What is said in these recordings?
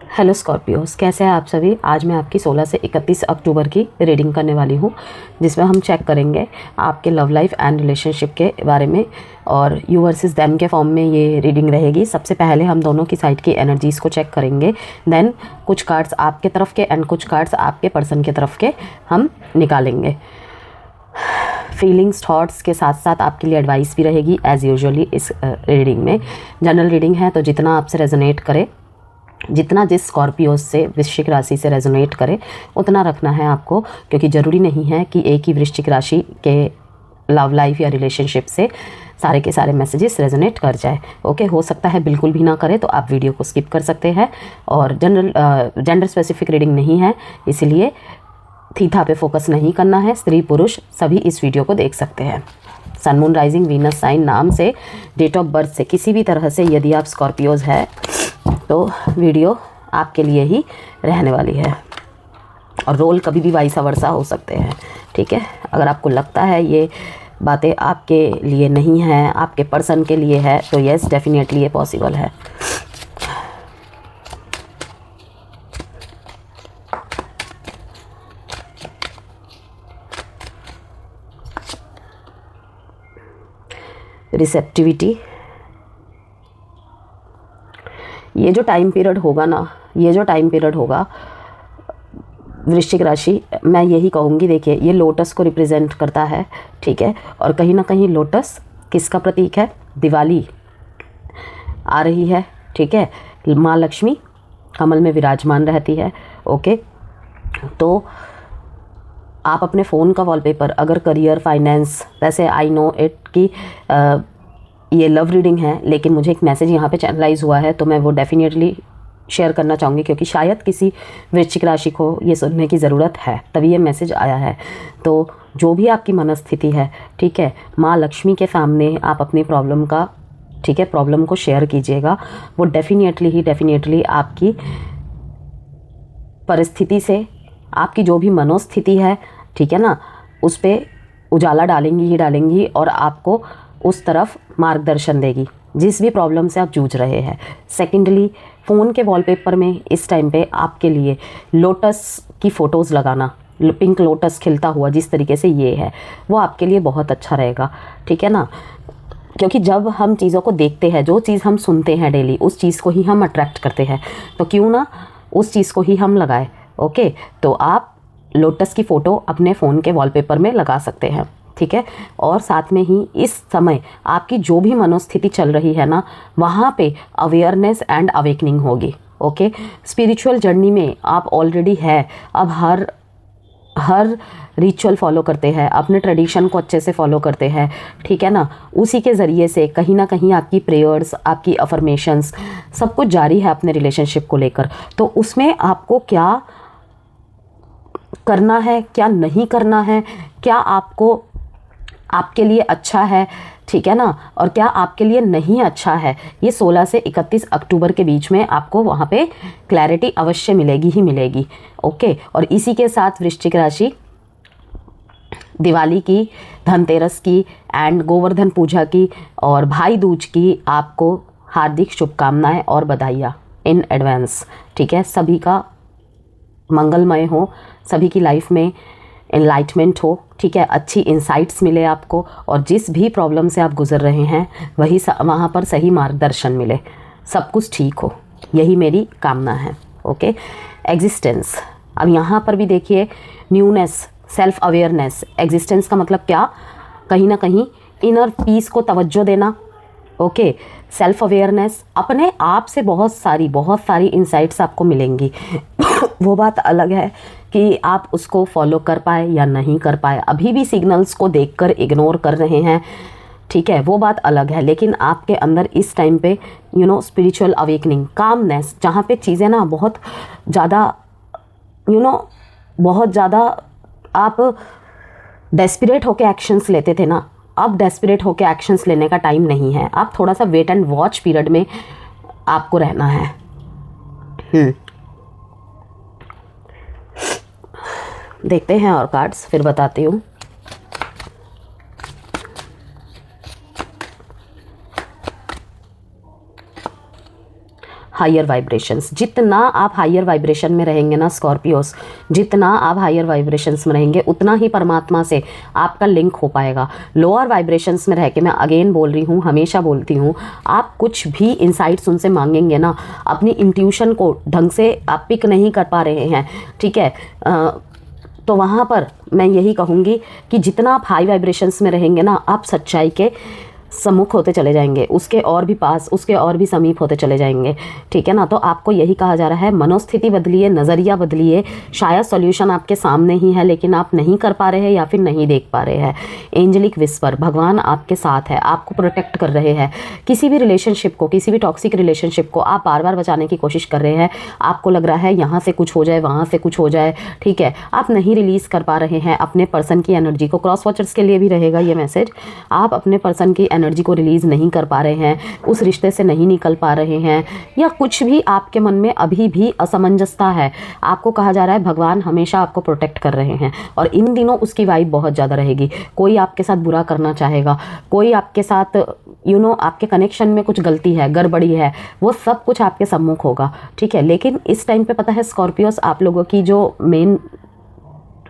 Hello Scorpios, कैसे हैं आप सभी। आज मैं आपकी 16 से 31 अक्टूबर की रीडिंग करने वाली हूँ, जिसमें हम चेक करेंगे आपके लव लाइफ एंड रिलेशनशिप के बारे में। और यू वर्सेस देम के फॉर्म में ये रीडिंग रहेगी। सबसे पहले हम दोनों की साइड की एनर्जीज़ को चेक करेंगे, देन कुछ कार्ड्स आपके तरफ के एंड कुछ कार्ड्स आपके पर्सन के तरफ के हम निकालेंगे। फीलिंग्स थॉट्स के साथ साथ आपके लिए एडवाइस भी रहेगी एज़ यूजुअली इस रीडिंग में। जनरल रीडिंग है, तो जितना आपसे रेजोनेट करे, जितना जिस स्कॉर्पियोस से वृश्चिक राशि से रेजोनेट करे उतना रखना है आपको, क्योंकि ज़रूरी नहीं है कि एक ही वृश्चिक राशि के लव लाइफ या रिलेशनशिप से सारे के सारे मैसेजेस रेजोनेट कर जाए। ओके, हो सकता है बिल्कुल भी ना करे, तो आप वीडियो को स्किप कर सकते हैं। और जेंडर स्पेसिफिक रीडिंग नहीं है, इसीलिए थीथा पे फोकस नहीं करना है। स्त्री पुरुष सभी इस वीडियो को देख सकते हैं। Sun moon rising Venus sign नाम से, डेट ऑफ बर्थ से, किसी भी तरह से यदि आप स्कॉर्पियोज है तो वीडियो आपके लिए ही रहने वाली है। और रोल कभी भी वाइसा वर्सा हो सकते हैं, ठीक है। अगर आपको लगता है ये बातें आपके लिए नहीं हैं, आपके पर्सन के लिए है, तो यस डेफिनेटली ये पॉसिबल है। रिसेप्टिविटी, ये जो टाइम पीरियड होगा ना, ये जो टाइम पीरियड होगा वृश्चिक राशि, मैं यही कहूँगी। देखिए, ये लोटस को रिप्रेजेंट करता है, ठीक है। और कहीं ना कहीं लोटस किसका प्रतीक है? दिवाली आ रही है, ठीक है। माँ लक्ष्मी कमल में विराजमान रहती है। ओके, तो आप अपने फ़ोन का वॉलपेपर, अगर करियर फाइनेंस, वैसे आई नो इट कि ये लव रीडिंग है, लेकिन मुझे एक मैसेज यहाँ पे चैनलाइज हुआ है, तो मैं वो डेफिनेटली शेयर करना चाहूँगी, क्योंकि शायद किसी वृश्चिक राशि को ये सुनने की ज़रूरत है, तभी ये मैसेज आया है। तो जो भी आपकी मनस्थिति है, ठीक है, माँ लक्ष्मी के सामने आप अपनी प्रॉब्लम का, ठीक है, प्रॉब्लम को शेयर कीजिएगा। वो डेफिनेटली आपकी परिस्थिति से, आपकी जो भी मनोस्थिति है, ठीक है ना, उस पर उजाला डालेंगी ही डालेंगी और आपको उस तरफ मार्गदर्शन देगी, जिस भी प्रॉब्लम से आप जूझ रहे हैं। सेकेंडली, फ़ोन के वॉलपेपर में इस टाइम पे आपके लिए लोटस की फ़ोटोज़ लगाना, पिंक लोटस खिलता हुआ जिस तरीके से ये है, वो आपके लिए बहुत अच्छा रहेगा, ठीक है ना। क्योंकि जब हम चीज़ों को देखते हैं, जो चीज़ हम सुनते हैं डेली, उस चीज़ को ही हम अट्रैक्ट करते हैं, तो क्यों ना उस चीज़ को ही हम लगाएं। ओके, तो आप लोटस की फ़ोटो अपने फ़ोन के वॉलपेपर में लगा सकते हैं, ठीक है। और साथ में ही इस समय आपकी जो भी मनोस्थिति चल रही है ना, वहाँ पे अवेयरनेस एंड अवेकनिंग होगी। ओके, स्पिरिचुअल जर्नी में आप ऑलरेडी है। अब हर रिचुअल फॉलो करते हैं, अपने ट्रेडिशन को अच्छे से फॉलो करते हैं, ठीक है ना। उसी के ज़रिए से कहीं ना कहीं आपकी प्रेयर्स, आपकी अफर्मेशंस, सब कुछ जारी है अपने रिलेशनशिप को लेकर। तो उसमें आपको क्या करना है, क्या नहीं करना है, क्या आपको आपके लिए अच्छा है, ठीक है ना, और क्या आपके लिए नहीं अच्छा है, ये 16 से 31 अक्टूबर के बीच में आपको वहाँ पे क्लैरिटी अवश्य मिलेगी ही मिलेगी। ओके, और इसी के साथ वृश्चिक राशि दिवाली की, धनतेरस की एंड गोवर्धन पूजा की और भाई दूज की आपको हार्दिक शुभकामनाएं और बधाइयाँ इन एडवांस, ठीक है। सभी का मंगलमय हो, सभी की लाइफ में एनलाइटमेंट हो, ठीक है, अच्छी इंसाइट्स मिले आपको, और जिस भी प्रॉब्लम से आप गुजर रहे हैं वही वहाँ पर सही मार्गदर्शन मिले, सब कुछ ठीक हो, यही मेरी कामना है। ओके, एग्जिस्टेंस, अब यहाँ पर भी देखिए, न्यूनेस, सेल्फ अवेयरनेस। एग्जिस्टेंस का मतलब क्या? कहीं ना कहीं इनर पीस को तवज्जो देना। ओके, सेल्फ अवेयरनेस, अपने आप से बहुत सारी इंसाइट्स आपको मिलेंगी। वो बात अलग है कि आप उसको फॉलो कर पाए या नहीं कर पाए, अभी भी सिग्नल्स को देखकर इग्नोर कर रहे हैं, ठीक है, वो बात अलग है। लेकिन आपके अंदर इस टाइम पे स्पिरिचुअल अवेकनिंग, कामनेस, जहाँ पे चीज़ें ना बहुत ज़्यादा बहुत ज़्यादा आप डेस्परेट होके एक्शंस लेते थे ना, अब डेस्परेट होके एक्शंस लेने का टाइम नहीं है। आप थोड़ा सा वेट एंड वॉच पीरियड में आपको रहना है। देखते हैं और कार्ड्स, फिर बताती हूँ। Higher vibrations. जितना आप हायर वाइब्रेशन में रहेंगे ना स्कॉर्पियोस, जितना आप हायर वाइब्रेशंस में रहेंगे उतना ही परमात्मा से आपका लिंक हो पाएगा। लोअर वाइब्रेशंस में रह के, मैं अगेन बोल रही हूँ, हमेशा बोलती हूँ, आप कुछ भी इंसाइट्स उनसे मांगेंगे ना, अपनी इंट्यूशन को ढंग से आप पिक नहीं कर पा रहे हैं, ठीक है, तो वहाँ पर मैं यही कहूँगी कि जितना आप हाई वाइब्रेशंस में रहेंगे ना, आप सच्चाई के सम्मुख होते चले जाएंगे, उसके और भी पास, उसके और भी समीप होते चले जाएंगे, ठीक है ना। तो आपको यही कहा जा रहा है, मनोस्थिति बदलिए, नज़रिया बदलिए। शायद सॉल्यूशन आपके सामने ही है लेकिन आप नहीं कर पा रहे हैं या फिर नहीं देख पा रहे हैं। एंजेलिक विस्पर, भगवान आपके साथ है, आपको प्रोटेक्ट कर रहे हैं। किसी भी रिलेशनशिप को, किसी भी टॉक्सिक रिलेशनशिप को आप बार बार बचाने की कोशिश कर रहे हैं, आपको लग रहा है यहाँ से कुछ हो जाए, वहाँ से कुछ हो जाए, ठीक है, आप नहीं रिलीज़ कर पा रहे हैं अपने पर्सन की एनर्जी को। क्रॉस वॉचर्स के लिए भी रहेगा ये मैसेज, आप अपने पर्सन की एनर्जी को रिलीज़ नहीं कर पा रहे हैं, उस रिश्ते से नहीं निकल पा रहे हैं, या कुछ भी आपके मन में अभी भी असमंजसता है, आपको कहा जा रहा है भगवान हमेशा आपको प्रोटेक्ट कर रहे हैं। और इन दिनों उसकी वाइब बहुत ज़्यादा रहेगी। कोई आपके साथ बुरा करना चाहेगा, कोई आपके साथ आपके कनेक्शन में कुछ गलती है, गड़बड़ी है, वो सब कुछ आपके सम्मुख होगा, ठीक है। लेकिन इस टाइम पे पता है स्कॉर्पियोस, आप लोगों की जो मेन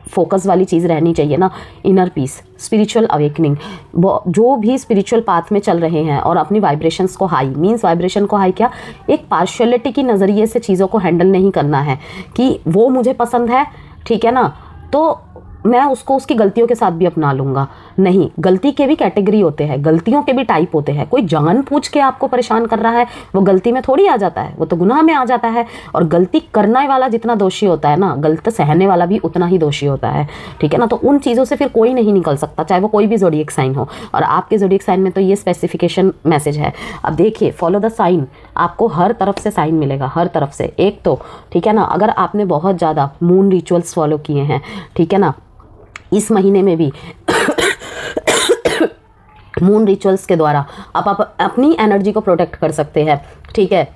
फोकस वाली चीज़ रहनी चाहिए ना, इनर पीस, स्पिरिचुअल अवेकनिंग। वो जो भी स्पिरिचुअल पाथ में चल रहे हैं और अपनी वाइब्रेशंस को हाई, मींस वाइब्रेशन को हाई क्या, एक पार्शियलिटी की नज़रिए से चीज़ों को हैंडल नहीं करना है कि वो मुझे पसंद है, ठीक है ना, तो मैं उसको उसकी गलतियों के साथ भी अपना लूँगा। नहीं, गलती के भी कैटेगरी होते हैं, गलतियों के भी टाइप होते हैं। कोई जानबूझ के आपको परेशान कर रहा है, वो गलती में थोड़ी आ जाता है, वो तो गुनाह में आ जाता है। और गलती करने वाला जितना दोषी होता है ना, गलत सहने वाला भी उतना ही दोषी होता है, ठीक है ना। तो उन चीज़ों से फिर कोई नहीं निकल सकता, चाहे वो कोई भी ज़ोडिएक साइन हो। और आपके ज़ोडिएक साइन में तो ये स्पेसिफिकेशन मैसेज है। अब देखिए, फॉलो द साइन, आपको हर तरफ से साइन मिलेगा, हर तरफ से। एक तो ठीक है ना, अगर आपने बहुत ज़्यादा मून रिचुअल्स फॉलो किए हैं, ठीक है ना, इस महीने में भी मून रिचुअल्स के द्वारा आप अपनी एनर्जी को प्रोटेक्ट कर सकते हैं, ठीक है।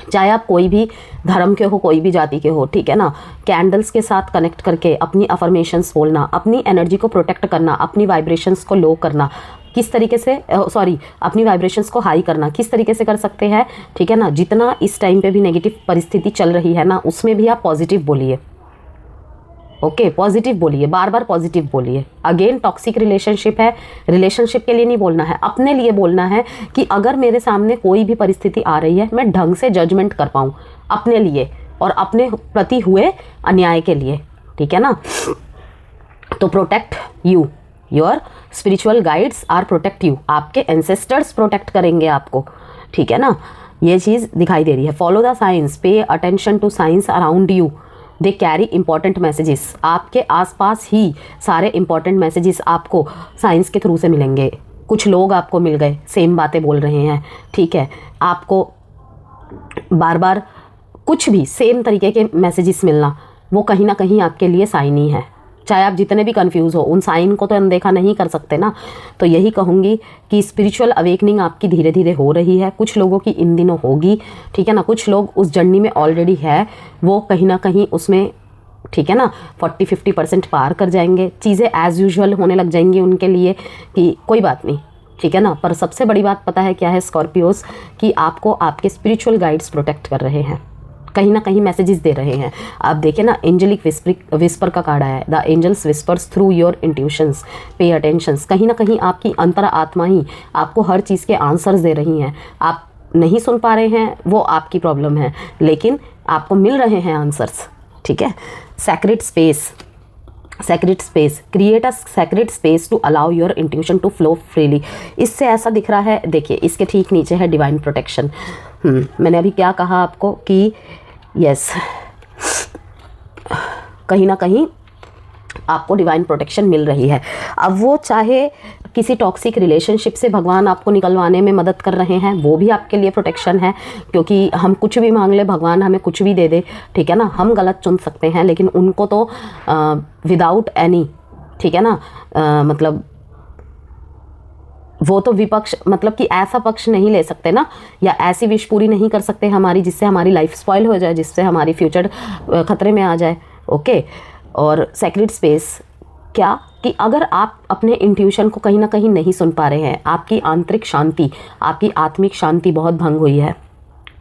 चाहे आप कोई भी धर्म के हो, कोई भी जाति के हो, ठीक है ना। कैंडल्स के साथ कनेक्ट करके अपनी अफर्मेशंस बोलना, अपनी एनर्जी को प्रोटेक्ट करना, अपनी वाइब्रेशंस को लो करना, किस तरीके से अपनी वाइब्रेशंस को हाई करना किस तरीके से कर सकते हैं, ठीक है ना। जितना इस टाइम पे भी नेगेटिव परिस्थिति चल रही है ना, उसमें भी आप पॉजिटिव बोलिए, ओके, पॉजिटिव बोलिए, बार बार पॉजिटिव बोलिए। अगेन टॉक्सिक रिलेशनशिप है, रिलेशनशिप के लिए नहीं बोलना है, अपने लिए बोलना है कि अगर मेरे सामने कोई भी परिस्थिति आ रही है, मैं ढंग से जजमेंट कर पाऊँ अपने लिए और अपने प्रति हुए अन्याय के लिए, ठीक है ना। तो protect you, your spiritual guides are protect you, आपके एंसेस्टर्स प्रोटेक्ट करेंगे आपको, ठीक है ना। ये चीज़ दिखाई दे रही है। Follow the signs, pay attention to signs around you, they carry important messages. आपके आसपास ही सारे इंपॉर्टेंट मैसेजेस आपको साइंस के थ्रू से मिलेंगे। कुछ लोग आपको मिल गए, सेम बातें बोल रहे हैं, ठीक है। आपको बार बार कुछ भी सेम तरीके के मैसेजेस मिलना, वो कहीं ना कहीं आपके लिए साइन ही है। चाहे आप जितने भी कंफ्यूज हो, उन साइन को तो अनदेखा नहीं कर सकते ना। तो यही कहूँगी कि स्पिरिचुअल अवेकनिंग आपकी धीरे धीरे हो रही है, कुछ लोगों की इन दिनों होगी, ठीक है ना। कुछ लोग उस जर्नी में ऑलरेडी है, वो कहीं ना कहीं उसमें, ठीक है ना, 40-50% पार कर जाएंगे। चीज़ें एज़ यूजुअल होने लग जाएंगी उनके लिए कि कोई बात नहीं, ठीक है ना। पर सबसे बड़ी बात पता है क्या है स्कॉर्पियोस, कि आपको आपके स्पिरिचुअल गाइड्स प्रोटेक्ट कर रहे हैं, कहीं ना कहीं मैसेजेस दे रहे हैं। आप देखें ना, एंजेलिक विस्पर का कार्ड है, the angels whispers through your intuitions, pay attentions. कहीं ना कहीं आपकी अंतर आत्मा ही आपको हर चीज़ के आंसर्स दे रही हैं। आप नहीं सुन पा रहे हैं, वो आपकी प्रॉब्लम है, लेकिन आपको मिल रहे हैं आंसर्स, ठीक है। Sacred space, create a sacred space to allow your intuition to flow freely. इससे ऐसा दिख रहा है, देखिए इसके ठीक नीचे है डिवाइन प्रोटेक्शन। मैंने अभी क्या कहा आपको कि यस, कहीं ना कहीं आपको डिवाइन प्रोटेक्शन मिल रही है। अब वो चाहे किसी टॉक्सिक रिलेशनशिप से भगवान आपको निकलवाने में मदद कर रहे हैं, वो भी आपके लिए प्रोटेक्शन है, क्योंकि हम कुछ भी मांग ले, भगवान हमें कुछ भी दे दे, ठीक है ना। हम गलत चुन सकते हैं, लेकिन उनको तो विदाउट एनी, ठीक है ना, मतलब वो तो विपक्ष, मतलब कि ऐसा पक्ष नहीं ले सकते ना, या ऐसी विश पूरी नहीं कर सकते हमारी जिससे हमारी लाइफ स्पॉइल हो जाए, जिससे हमारी फ्यूचर खतरे में आ जाए, ओके। और सैक्रेड स्पेस क्या, कि अगर आप अपने इंट्यूशन को कहीं ना कहीं नहीं सुन पा रहे हैं, आपकी आंतरिक शांति, आपकी आत्मिक शांति बहुत भंग हुई है,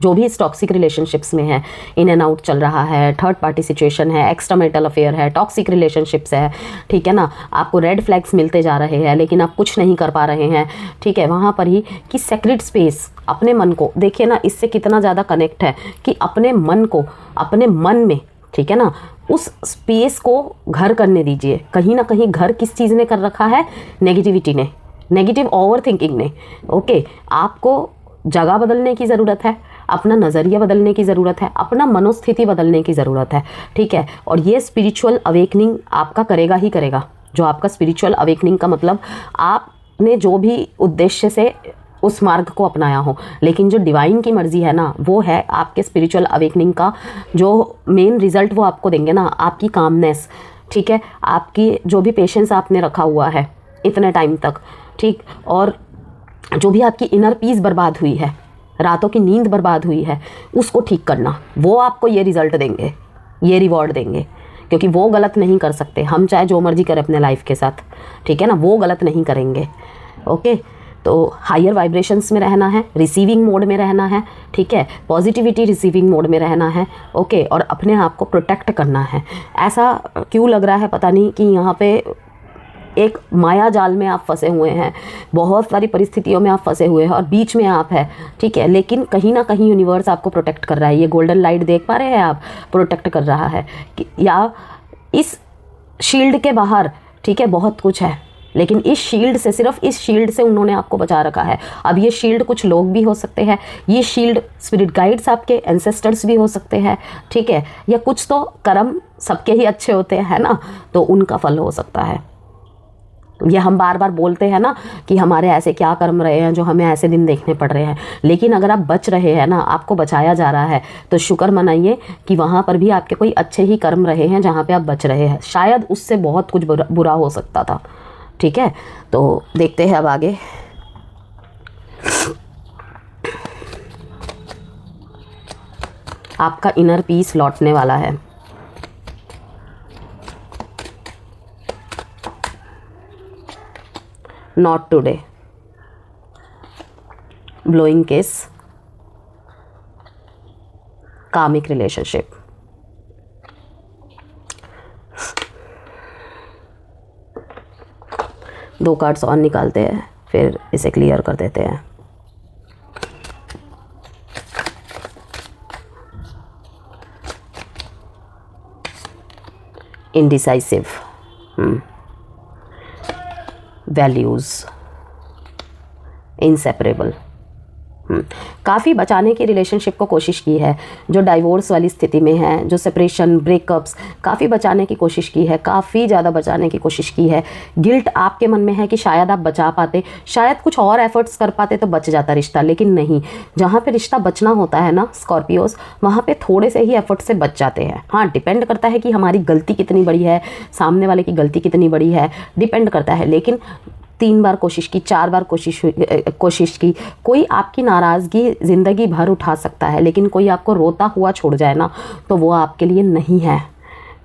जो भी इस टॉक्सिक रिलेशनशिप्स में है, इन एंड आउट चल रहा है, थर्ड पार्टी सिचुएशन है, एक्स्ट्रा मैरिटल अफेयर है, टॉक्सिक रिलेशनशिप्स है, ठीक है ना, आपको रेड फ्लैग्स मिलते जा रहे हैं लेकिन आप कुछ नहीं कर पा रहे हैं, ठीक है, वहाँ पर ही कि सेक्रेट स्पेस, अपने मन को देखिए ना, इससे कितना ज़्यादा कनेक्ट है कि अपने मन को, अपने मन में, ठीक है ना, उस स्पेस को घर करने दीजिए। कहीं ना कहीं घर किस चीज़ ने कर रखा है? नेगेटिविटी ने, नेगेटिव ओवर थिंकिंग ने। ओके, आपको जगह बदलने की ज़रूरत है, अपना नज़रिया बदलने की ज़रूरत है, अपना मनोस्थिति बदलने की ज़रूरत है, ठीक है। और ये स्पिरिचुअल अवेकनिंग आपका करेगा ही करेगा। जो आपका स्पिरिचुअल अवेकनिंग का मतलब, आपने जो भी उद्देश्य से उस मार्ग को अपनाया हो, लेकिन जो डिवाइन की मर्ज़ी है ना, वो है आपके स्पिरिचुअल अवेकनिंग का जो मेन रिज़ल्ट वो आपको देंगे ना, आपकी कामनेस, ठीक है, आपकी जो भी पेशेंस आपने रखा हुआ है इतने टाइम तक, ठीक, और जो भी आपकी इनर पीस बर्बाद हुई है, रातों की नींद बर्बाद हुई है, उसको ठीक करना, वो आपको ये रिज़ल्ट देंगे, ये रिवॉर्ड देंगे, क्योंकि वो गलत नहीं कर सकते। हम चाहे जो मर्जी करें अपने लाइफ के साथ, ठीक है ना, वो गलत नहीं करेंगे। ओके, तो हायर वाइब्रेशंस में रहना है, रिसीविंग मोड में रहना है, ठीक है, पॉजिटिविटी रिसीविंग मोड में रहना है। ओके, और अपने आप को प्रोटेक्ट करना है। ऐसा क्यों लग रहा है पता नहीं कि यहाँ पे एक माया जाल में आप फंसे हुए हैं, बहुत सारी परिस्थितियों में आप फंसे हुए हैं और बीच में आप हैं, ठीक है, लेकिन कहीं ना कहीं यूनिवर्स आपको प्रोटेक्ट कर रहा है। ये गोल्डन लाइट देख पा रहे हैं आप, प्रोटेक्ट कर रहा है या इस शील्ड के बाहर, ठीक है, बहुत कुछ है, लेकिन इस शील्ड से, सिर्फ इस शील्ड से उन्होंने आपको बचा रखा है। अब ये शील्ड कुछ लोग भी हो सकते हैं, ये शील्ड स्पिरिट गाइड्स आपके एंसेस्टर्स भी हो सकते हैं, ठीक है, या कुछ तो कर्म सबके ही अच्छे होते हैं ना, तो उनका फल हो सकता है। ये हम बार बार बोलते हैं ना कि हमारे ऐसे क्या कर्म रहे हैं जो हमें ऐसे दिन देखने पड़ रहे हैं, लेकिन अगर आप बच रहे हैं ना, आपको बचाया जा रहा है, तो शुक्र मनाइए कि वहाँ पर भी आपके कोई अच्छे ही कर्म रहे हैं जहाँ पे आप बच रहे हैं। शायद उससे बहुत कुछ बुरा हो सकता था, ठीक है। तो देखते हैं अब आगे। आपका इनर पीस लौटने वाला है। Not today, blowing case, comic relationship. दो कार्ड्स और निकालते हैं, फिर इसे क्लियर कर देते हैं। Indecisive, values, inseparable. काफ़ी बचाने की रिलेशनशिप को कोशिश की है, जो डाइवोर्स वाली स्थिति में है, जो सेपरेशन, ब्रेकअप्स, काफ़ी बचाने की कोशिश की है, काफ़ी ज़्यादा बचाने की कोशिश की है। गिल्ट आपके मन में है कि शायद आप बचा पाते, शायद कुछ और एफर्ट्स कर पाते तो बच जाता रिश्ता, लेकिन नहीं। जहाँ पे रिश्ता बचना होता है ना स्कॉर्पियोस, वहाँ पे थोड़े से ही एफर्ट से बच जाते हैं। हाँ, डिपेंड करता है कि हमारी गलती कितनी बड़ी है, सामने वाले की गलती कितनी बड़ी है, डिपेंड करता है। लेकिन 3 बार कोशिश की, 4 बार कोशिश की, कोई आपकी नाराज़गी ज़िंदगी भर उठा सकता है, लेकिन कोई आपको रोता हुआ छोड़ जाए ना, तो वो आपके लिए नहीं है,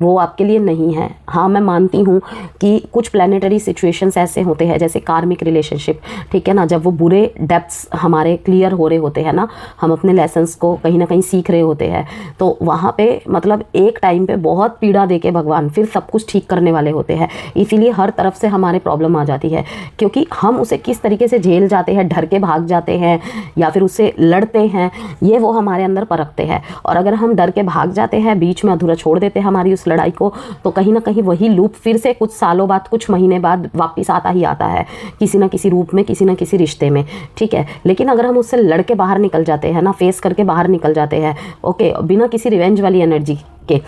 वो आपके लिए नहीं है। हाँ, मैं मानती हूँ कि कुछ प्लानिटरी सिचुएशंस ऐसे होते हैं, जैसे कार्मिक रिलेशनशिप, ठीक है ना, जब वो बुरे डेप्थ्स हमारे क्लियर हो रहे होते हैं ना, हम अपने लेसन्स को कहीं ना कहीं सीख रहे होते हैं, तो वहाँ पे मतलब एक टाइम पे बहुत पीड़ा देके भगवान फिर सब कुछ ठीक करने वाले होते हैं। इसीलिए हर तरफ से हमारे प्रॉब्लम आ जाती है, क्योंकि हम उसे किस तरीके से झेल जाते हैं, डर के भाग जाते हैं या फिर उससे लड़ते हैं, ये वो हमारे अंदर परखते हैं। और अगर हम डर के भाग जाते हैं, बीच में अधूरा छोड़ देते हैं हमारी लड़ाई को, तो कहीं ना कहीं वही लूप फिर से कुछ सालों बाद, कुछ महीने बाद वापस आता ही आता है, किसी ना किसी रूप में, किसी ना किसी रिश्ते में, ठीक है। लेकिन अगर हम उससे लड़ के बाहर निकल जाते हैं ना, फेस करके बाहर निकल जाते हैं, ओके, बिना किसी रिवेंज वाली एनर्जी के,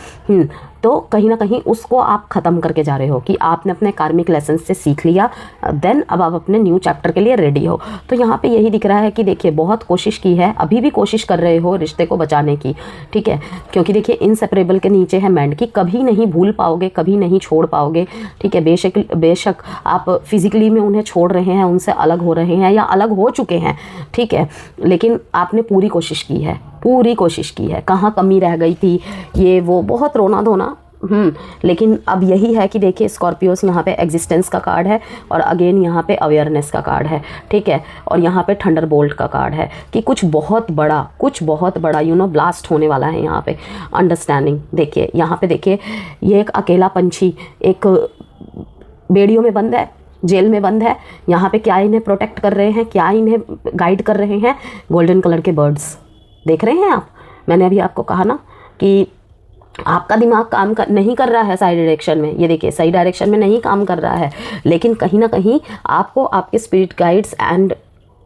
तो कहीं ना कहीं उसको आप ख़त्म करके जा रहे हो कि आपने अपने कार्मिक लेसन से सीख लिया, देन अब आप अपने न्यू चैप्टर के लिए रेडी हो। तो यहाँ पे यही दिख रहा है कि देखिए बहुत कोशिश की है, अभी भी कोशिश कर रहे हो रिश्ते को बचाने की, ठीक है, क्योंकि देखिए इनसेपरेबल के नीचे है मैंड की, कभी नहीं भूल पाओगे, कभी नहीं छोड़ पाओगे, ठीक है। बेशक आप फिजिकली में उन्हें छोड़ रहे हैं, उनसे अलग हो रहे हैं या अलग हो चुके हैं, ठीक है, लेकिन आपने पूरी कोशिश की है, पूरी कोशिश की है। कहाँ कमी रह गई थी, ये वो बहुत रोना धोना लेकिन अब यही है कि देखिए स्कॉर्पियोस यहाँ पे एग्जिस्टेंस का कार्ड है और अगेन यहाँ पे अवेयरनेस का कार्ड है, ठीक है। और यहाँ पे थंडरबोल्ट का कार्ड है कि कुछ बहुत बड़ा ब्लास्ट होने वाला है यहाँ पे। अंडरस्टैंडिंग देखिए, यहाँ पे देखिए ये एक अकेला पंछी एक बेड़ियों में बंद है, जेल में बंद है। यहाँ पे क्या इन्हें प्रोटेक्ट कर रहे हैं, क्या इन्हें गाइड कर रहे हैं? गोल्डन कलर के बर्ड्स देख रहे हैं आप। मैंने अभी आपको कहा ना कि आपका दिमाग काम नहीं कर रहा है सही डायरेक्शन में, ये देखिए सही डायरेक्शन में नहीं काम कर रहा है, लेकिन कहीं ना कहीं आपको आपके spirit guides and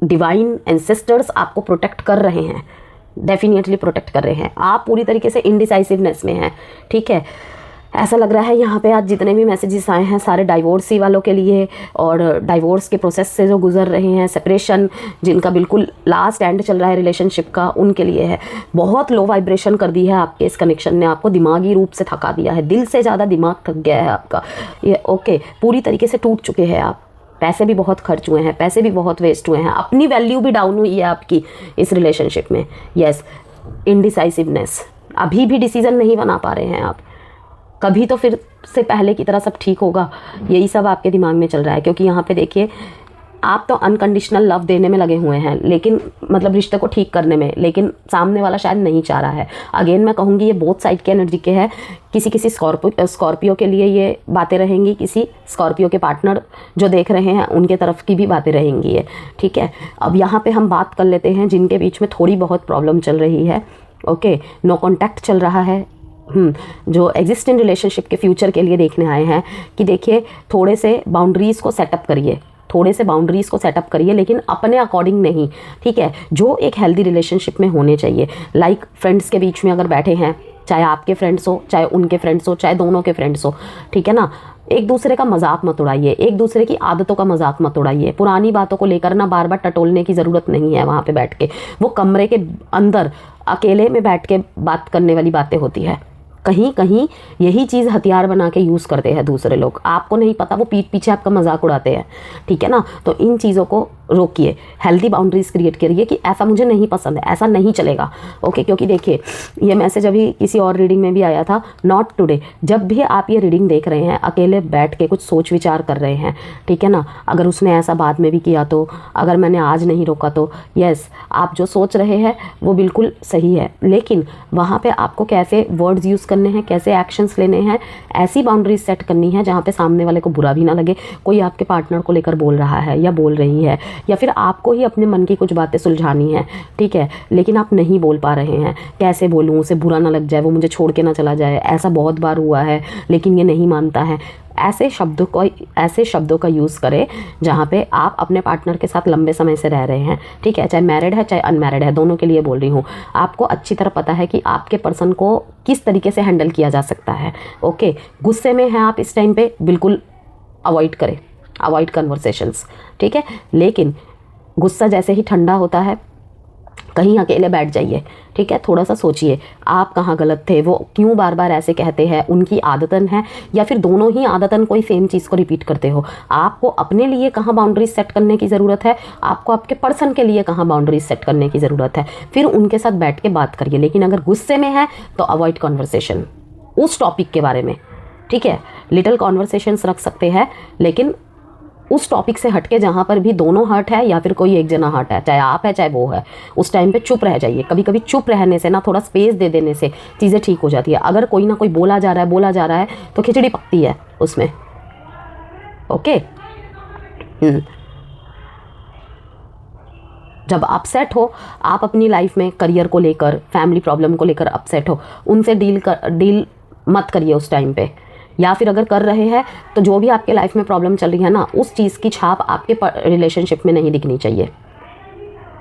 divine ancestors आपको प्रोटेक्ट कर रहे हैं, डेफिनेटली प्रोटेक्ट कर रहे हैं। आप पूरी तरीके से इनडिसाइसिवनेस में हैं, ठीक है। ऐसा लग रहा है यहाँ पे आज जितने भी मैसेजेस आए हैं सारे डाइवोर्सी वालों के लिए, और डाइवोर्स के प्रोसेस से जो गुजर रहे हैं, सेपरेशन जिनका बिल्कुल लास्ट एंड चल रहा है रिलेशनशिप का, उनके लिए है। बहुत लो वाइब्रेशन कर दी है आपके इस कनेक्शन ने, आपको दिमागी रूप से थका दिया है, दिल से ज़्यादा दिमाग थक गया है आपका ये, ओके। पूरी तरीके से टूट चुके हैं आप, पैसे भी बहुत खर्च हुए हैं, पैसे भी बहुत वेस्ट हुए हैं, अपनी वैल्यू भी डाउन हुई है आपकी इस रिलेशनशिप में। यस, इनडिसाइसिवनेस, अभी भी डिसीजन नहीं बना पा रहे हैं आप। कभी तो फिर से पहले की तरह सब ठीक होगा, यही सब आपके दिमाग में चल रहा है। क्योंकि यहाँ पे देखिए आप तो अनकंडीशनल लव देने में लगे हुए हैं, लेकिन मतलब रिश्ते को ठीक करने में, लेकिन सामने वाला शायद नहीं चाह रहा है। अगेन मैं कहूँगी ये बोथ साइड के एनर्जी के है। किसी स्कॉर्पियो के लिए ये बातें रहेंगी, किसी स्कॉर्पियो के पार्टनर जो देख रहे हैं उनके तरफ की भी बातें रहेंगी ये, ठीक है। अब यहाँ पे हम बात कर लेते हैं जिनके बीच में थोड़ी बहुत प्रॉब्लम चल रही है, ओके। नो कॉन्टैक्ट चल रहा है, जो एग्जिस्टिंग रिलेशनशिप के फ्यूचर के लिए देखने आए हैं कि देखिए थोड़े से बाउंड्रीज़ को सेटअप करिए, लेकिन अपने अकॉर्डिंग नहीं, ठीक है, जो एक हेल्दी रिलेशनशिप में होने चाहिए। लाइक फ्रेंड्स के बीच में अगर बैठे हैं, चाहे आपके फ्रेंड्स हो, चाहे उनके फ्रेंड्स हो, चाहे दोनों के फ्रेंड्स हो, ठीक है ना, एक दूसरे का मजाक मत उड़ाइए, एक दूसरे की आदतों का मजाक मत उड़ाइए। पुरानी बातों को लेकर ना बार बार टटोलने की ज़रूरत नहीं है। वहाँ पे बैठ के वो कमरे के अंदर अकेले में बैठ के बात करने वाली बातें होती है। कहीं कहीं यही चीज़ हथियार बना के यूज़ करते हैं दूसरे लोग, आपको नहीं पता, वो पीठ पीछे आपका मजाक उड़ाते हैं, ठीक है ना। तो इन चीज़ों को रोकिए, हेल्दी बाउंड्रीज क्रिएट करिए कि ऐसा मुझे नहीं पसंद है, ऐसा नहीं चलेगा, ओके। क्योंकि देखिए ये मैसेज अभी किसी और रीडिंग में भी आया था, नॉट टुडे। जब भी आप ये रीडिंग देख रहे हैं, अकेले बैठ के कुछ सोच विचार कर रहे हैं, ठीक है ना, अगर उसने ऐसा बाद में भी किया तो, अगर मैंने आज नहीं रोका तो, यस, आप जो सोच रहे हैं वो बिल्कुल सही है, लेकिन वहाँ पे आपको कैसे वर्ड्स यूज़ करने हैं, कैसे एक्शंस लेने हैं, ऐसी बाउंड्रीज सेट करनी है जहाँ पे सामने वाले को बुरा भी ना लगे। कोई आपके पार्टनर को लेकर बोल रहा है या बोल रही है, या फिर आपको ही अपने मन की कुछ बातें सुलझानी है, ठीक है, लेकिन आप नहीं बोल पा रहे हैं। कैसे बोलूँ, उसे बुरा ना लग जाए, वो मुझे छोड़ के ना चला जाए, ऐसा बहुत बार हुआ है लेकिन ये नहीं मानता है। ऐसे शब्दों का यूज़ करें जहाँ पे आप अपने पार्टनर के साथ लंबे समय से रह रहे हैं, ठीक है, चाहे मैरिड है चाहे अनमैरिड है, दोनों के लिए बोल रही हूँ। आपको अच्छी तरह पता है कि आपके पर्सन को किस तरीके से हैंडल किया जा सकता है, ओके। गुस्से में हैं आप इस टाइम पे, बिल्कुल अवॉइड कन्वर्सेशंस, ठीक है। लेकिन गुस्सा जैसे ही ठंडा होता है, कहीं अकेले बैठ जाइए, ठीक है, थोड़ा सा सोचिए आप कहाँ गलत थे, वो क्यों बार बार ऐसे कहते हैं, उनकी आदतन है या फिर दोनों ही आदतन कोई सेम चीज़ को रिपीट करते हो। आपको अपने लिए कहाँ बाउंड्रीज सेट करने की ज़रूरत है, आपको आपके पर्सन के लिए कहाँ बाउंड्रीज सेट करने की ज़रूरत है, फिर उनके साथ बैठ के बात करिए। लेकिन अगर गुस्से में है तो अवॉइड कॉन्वर्सेशन उस टॉपिक के बारे में, ठीक है। लिटिल कॉन्वर्सेशंस रख सकते हैं, लेकिन उस टॉपिक से हटके जहाँ पर भी दोनों हर्ट है या फिर कोई एक जना हर्ट है, चाहे आप है चाहे वो है, उस टाइम पे चुप रह जाइए। कभी कभी चुप रहने से ना, थोड़ा स्पेस दे देने से चीज़ें ठीक हो जाती है। अगर कोई ना कोई बोला जा रहा है तो खिचड़ी पकती है उसमें, ओके। जब अपसेट हो आप अपनी लाइफ में, करियर को लेकर, फैमिली प्रॉब्लम को लेकर अपसेट हो, उनसे डील मत करिए उस टाइम पे। या फिर अगर कर रहे हैं तो जो भी आपके लाइफ में प्रॉब्लम चल रही है ना, उस चीज़ की छाप आपके रिलेशनशिप में नहीं दिखनी चाहिए।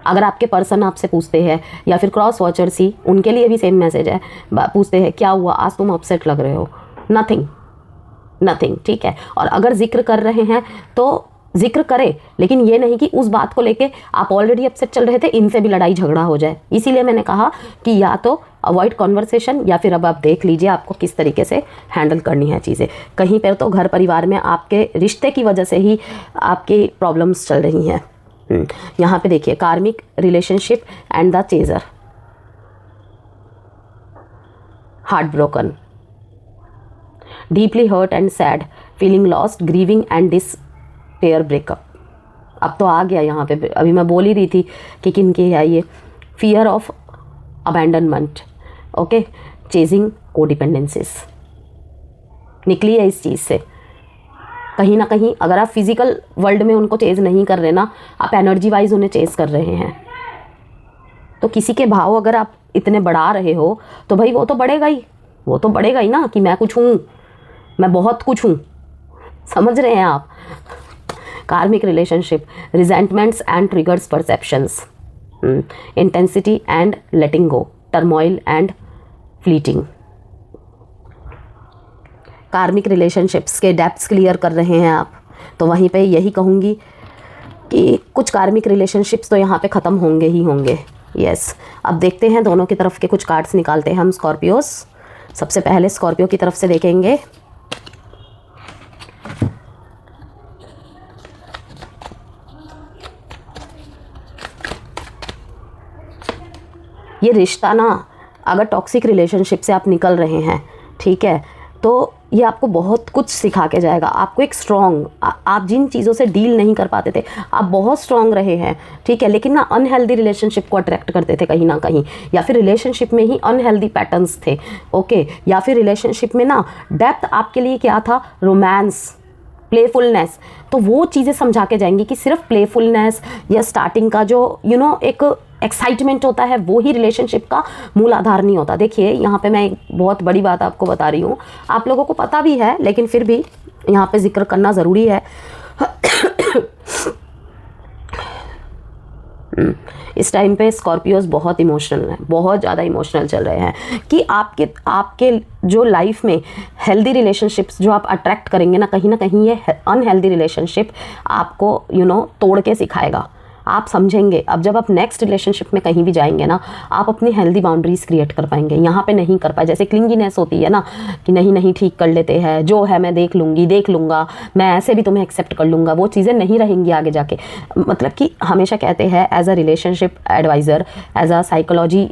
अगर आपके पर्सन आपसे पूछते हैं, या फिर क्रॉस वॉचर्स ही, उनके लिए भी सेम मैसेज है, पूछते हैं क्या हुआ आज तुम अपसेट लग रहे हो, नथिंग, ठीक है। और अगर जिक्र कर रहे हैं तो जिक्र करे, लेकिन ये नहीं कि उस बात को लेके आप ऑलरेडी अपसेट चल रहे थे, इनसे भी लड़ाई झगड़ा हो जाए। इसीलिए मैंने कहा कि या तो अवॉइड कॉन्वर्सेशन, या फिर अब आप देख लीजिए आपको किस तरीके से हैंडल करनी है चीज़ें। कहीं पर तो घर परिवार में आपके रिश्ते की वजह से ही आपकी प्रॉब्लम्स चल रही हैं। यहाँ पे देखिए karmic relationship and the chaser, heart broken, deeply hurt and sad, feeling lost, grieving and despair breakup. अब तो आ गया यहाँ पे, अभी मैं बोल ही रही थी कि किन की है ये। Fear of abandonment, okay, chasing codependencies, निकली है इस चीज़ से। कहीं ना कहीं अगर आप फिजिकल वर्ल्ड में उनको चेज नहीं कर रहे ना, आप एनर्जी वाइज उन्हें चेज कर रहे हैं। तो किसी के भाव अगर आप इतने बढ़ा रहे हो तो भाई वो तो बढ़ेगा ही, वो तो बढ़ेगा ही ना कि मैं कुछ हूँ, मैं बहुत कुछ हूँ। समझ रहे हैं आप? Karmic relationship, resentments and triggers perceptions, intensity and letting go, turmoil and fleeting. Karmic relationships के डेप्थ्स क्लियर कर रहे हैं आप, तो वहीं पे यही कहूँगी कि कुछ कार्मिक रिलेशनशिप्स तो यहाँ पे ख़त्म होंगे ही होंगे। यस, अब देखते हैं दोनों की तरफ के कुछ कार्ड्स निकालते हैं हम स्कॉर्पियोस। सबसे पहले स्कॉर्पियो की तरफ से देखेंगे। ये रिश्ता ना, अगर टॉक्सिक रिलेशनशिप से आप निकल रहे हैं, ठीक है, तो ये आपको बहुत कुछ सिखा के जाएगा। आपको एक स्ट्रॉन्ग, आप जिन चीज़ों से डील नहीं कर पाते थे, आप बहुत स्ट्रॉन्ग रहे हैं, ठीक है, लेकिन ना अनहेल्दी रिलेशनशिप को अट्रैक्ट करते थे कहीं ना कहीं, या फिर रिलेशनशिप में ही अनहेल्दी पैटर्न्स थे, ओके, या फिर रिलेशनशिप में ना डेप्थ आपके लिए क्या था, रोमांस, प्लेफुलनेस। तो वो चीज़ें समझा के जाएंगी कि सिर्फ प्लेफुलनेस या स्टार्टिंग का जो एक एक्साइटमेंट होता है वो ही रिलेशनशिप का मूल आधार नहीं होता। देखिए यहाँ पे मैं एक बहुत बड़ी बात आपको बता रही हूँ, आप लोगों को पता भी है लेकिन फिर भी यहाँ पे जिक्र करना ज़रूरी है। इस टाइम पे स्कॉर्पियोज बहुत इमोशनल हैं, बहुत ज़्यादा इमोशनल चल रहे हैं कि आपके जो लाइफ में हेल्दी रिलेशनशिप्स जो आप अट्रैक्ट करेंगे ना कहीं ये अनहेल्दी रिलेशनशिप आपको तोड़ के सिखाएगा। आप समझेंगे, अब जब आप नेक्स्ट रिलेशनशिप में कहीं भी जाएंगे ना, आप अपनी हेल्दी बाउंड्रीज क्रिएट कर पाएंगे। यहाँ पे नहीं कर पाए, जैसे क्लिंगीनेस होती है ना कि नहीं ठीक कर लेते हैं, जो है मैं देख लूँगा, मैं ऐसे भी तुम्हें एक्सेप्ट कर लूँगा, वो चीज़ें नहीं रहेंगी आगे जाके। मतलब कि हमेशा कहते हैं as a relationship adviser, as a psychology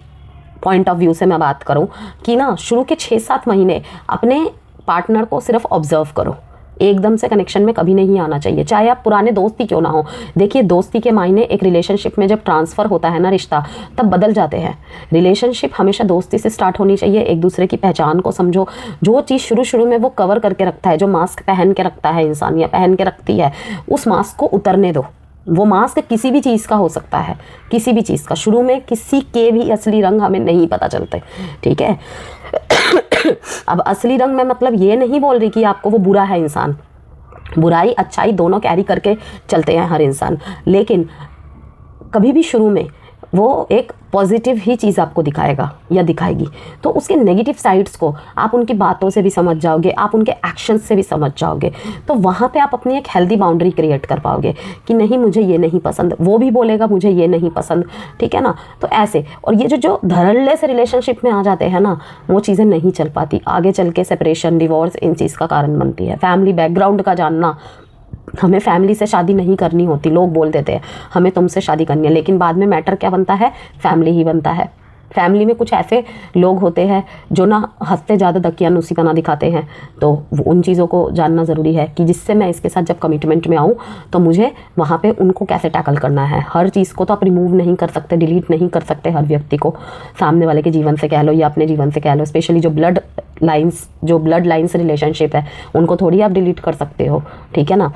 point of view से मैं बात करूँ कि ना शुरू के 6-7 महीने अपने पार्टनर को सिर्फ ऑब्जर्व करो, एकदम से कनेक्शन में कभी नहीं आना चाहिए, चाहे आप पुराने दोस्त ही क्यों ना हो। देखिए दोस्ती के मायने एक रिलेशनशिप में जब ट्रांसफ़र होता है ना रिश्ता, तब बदल जाते हैं। रिलेशनशिप हमेशा दोस्ती से स्टार्ट होनी चाहिए, एक दूसरे की पहचान को समझो। जो चीज़ शुरू में वो कवर करके रखता है, जो मास्क पहन के रखता है इंसान या पहन के रखती है, उस मास्क को उतरने दो। वो मास्क किसी भी चीज़ का हो सकता है, किसी भी चीज़ का। शुरू में किसी के भी असली रंग हमें नहीं पता चलते, ठीक है। अब असली रंग में मतलब ये नहीं बोल रही कि आपको वो बुरा है इंसान, बुराई अच्छाई दोनों कैरी करके चलते हैं हर इंसान, लेकिन कभी भी शुरू में वो एक पॉजिटिव ही चीज़ आपको दिखाएगा या दिखाएगी, तो उसके नेगेटिव साइड्स को आप उनकी बातों से भी समझ जाओगे, आप उनके एक्शंस से भी समझ जाओगे, तो वहाँ पे आप अपनी एक हेल्दी बाउंड्री क्रिएट कर पाओगे कि नहीं मुझे ये नहीं पसंद, वो भी बोलेगा मुझे ये नहीं पसंद, ठीक है ना। तो ऐसे, और ये जो धड़ल्ले से रिलेशनशिप में आ जाते हैं ना, वो चीज़ें नहीं चल पाती, आगे चल के सेपरेशन, डिवोर्स इन चीज़ का कारण बनती है। फैमिली बैकग्राउंड का जानना, हमें फैमिली से शादी नहीं करनी होती, लोग बोल देते हैं हमें तुमसे शादी करनी है, लेकिन बाद में मैटर क्या बनता है, फैमिली ही बनता है। फैमिली में कुछ ऐसे लोग होते हैं जो ना हंसते ज़्यादा दकियानूसी बना दिखाते हैं, तो उन चीज़ों को जानना ज़रूरी है कि जिससे मैं इसके साथ जब कमिटमेंट में आऊँ तो मुझे वहाँ पे उनको कैसे टैकल करना है। हर चीज़ को तो आप रिमूव नहीं कर सकते, डिलीट नहीं कर सकते हर व्यक्ति को, सामने वाले के जीवन से कह लो या अपने जीवन से कह लो। स्पेशली जो ब्लड लाइन्स रिलेशनशिप है, उनको थोड़ी आप डिलीट कर सकते हो, ठीक है ना।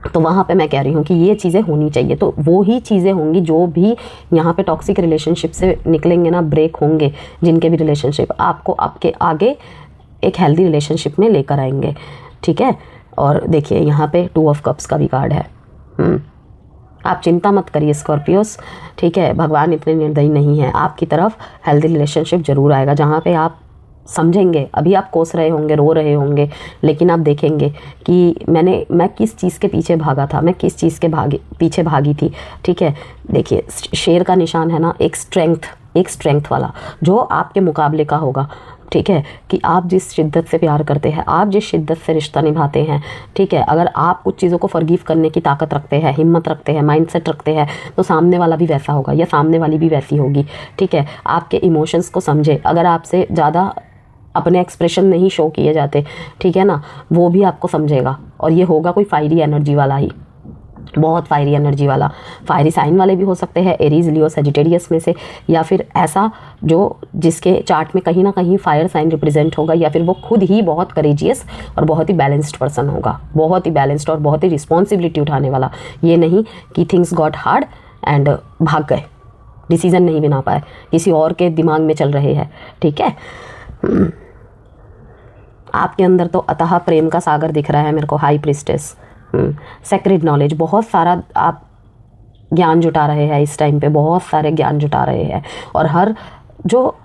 तो वहाँ पे मैं कह रही हूँ कि ये चीज़ें होनी चाहिए, तो वो ही चीज़ें होंगी जो भी यहाँ पे टॉक्सिक रिलेशनशिप से निकलेंगे ना, ब्रेक होंगे जिनके भी रिलेशनशिप, आपको आपके आगे एक हेल्दी रिलेशनशिप में लेकर आएंगे, ठीक है। और देखिए यहाँ पे 2 ऑफ कप्स का भी कार्ड है। आप चिंता मत करिए स्कॉर्पियोस, ठीक है, भगवान इतने निर्दयी नहीं है, आपकी तरफ हेल्दी रिलेशनशिप ज़रूर आएगा जहाँ पे आप समझेंगे। अभी आप कोस रहे होंगे, रो रहे होंगे, लेकिन आप देखेंगे कि मैं किस चीज़ के पीछे भागा था, मैं किस चीज़ के पीछे भागी थी, ठीक है। देखिए शेर का निशान है ना, एक स्ट्रेंथ वाला जो आपके मुकाबले का होगा, ठीक है, कि आप जिस शिद्दत से प्यार करते हैं, आप जिस शिद्दत से रिश्ता निभाते हैं, ठीक है, अगर आप कुछ चीज़ों को फॉरगिव करने की ताकत रखते हैं, हिम्मत रखते हैं, माइंडसेट रखते हैं, तो सामने वाला भी वैसा होगा या सामने वाली भी वैसी होगी, ठीक है। आपके इमोशंस को समझे, अगर आपसे ज़्यादा अपने एक्सप्रेशन नहीं शो किए जाते, ठीक है ना, वो भी आपको समझेगा। और ये होगा कोई फायरी एनर्जी वाला ही, बहुत फायरी एनर्जी वाला। फायरी साइन वाले भी हो सकते हैं, एरीज, लियो, सेजिटेरियस में से, या फिर ऐसा जो जिसके चार्ट में कहीं ना कहीं फायर साइन रिप्रेजेंट होगा, या फिर वो खुद ही बहुत करेजियस और बहुत ही बैलेंस्ड पर्सन होगा, बहुत ही बैलेंस्ड और बहुत ही रिस्पॉन्सिबिलिटी उठाने वाला। ये नहीं कि थिंग्स गॉट हार्ड एंड भाग गए, डिसीजन नहीं बना पाए, किसी और के दिमाग में चल रहे हैं, ठीक है। आपके अंदर तो अतः प्रेम का सागर दिख रहा है मेरे को, हाई प्रिस्टेस, सेक्रेड नॉलेज, बहुत सारा आप ज्ञान जुटा रहे हैं इस टाइम पे, बहुत सारे ज्ञान जुटा रहे हैं। और हर जो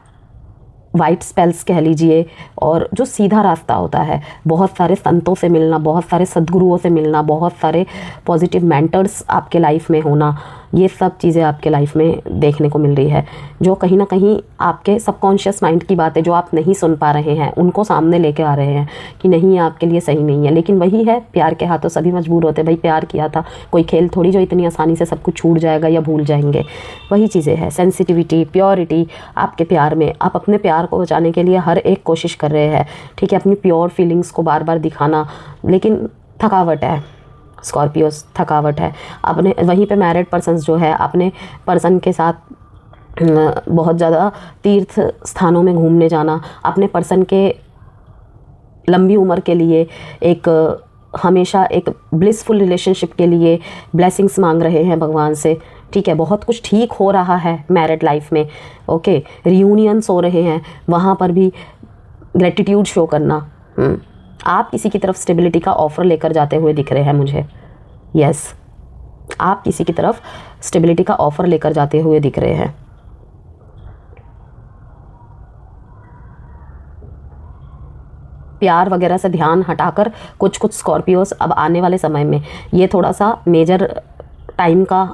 वाइट स्पेल्स कह लीजिए, और जो सीधा रास्ता होता है, बहुत सारे संतों से मिलना, बहुत सारे सद्गुरुओं से मिलना, बहुत सारे पॉजिटिव मेंटर्स आपके लाइफ में होना, ये सब चीज़ें आपके लाइफ में देखने को मिल रही है। जो कहीं ना कहीं आपके सबकॉन्शियस माइंड की बातें जो आप नहीं सुन पा रहे हैं, उनको सामने लेके आ रहे हैं कि नहीं, ये आपके लिए सही नहीं है। लेकिन वही है, प्यार के हाथों सभी मजबूर होते हैं। भाई प्यार किया था, कोई खेल थोड़ी जो इतनी आसानी से सब कुछ छूट जाएगा या भूल जाएंगे। वही चीज़ें हैं, सेंसिटिविटी, प्योरिटी आपके प्यार में। आप अपने प्यार को बचाने के लिए हर एक कोशिश कर रहे हैं, ठीक है, अपनी प्योर फीलिंग्स को बार बार दिखाना, लेकिन थकावट है स्कॉर्पियोस, थकावट है। अपने वहीं पे मैरिड पर्सन्स जो है, अपने पर्सन के साथ बहुत ज़्यादा तीर्थ स्थानों में घूमने जाना, अपने पर्सन के लंबी उम्र के लिए एक हमेशा एक ब्लिसफुल रिलेशनशिप के लिए ब्लेसिंग्स मांग रहे हैं भगवान से, ठीक है। बहुत कुछ ठीक हो रहा है मैरिड लाइफ में, ओके, रियूनियंस हो रहे हैं, वहाँ पर भी ग्रेटिट्यूड शो करना। आप किसी की तरफ स्टेबिलिटी का ऑफर लेकर जाते हुए दिख रहे हैं मुझे, यस, आप किसी की तरफ स्टेबिलिटी का ऑफर लेकर जाते हुए दिख रहे हैं। प्यार वगैरह से ध्यान हटाकर कुछ स्कॉर्पियोस अब आने वाले समय में, ये थोड़ा सा मेजर टाइम का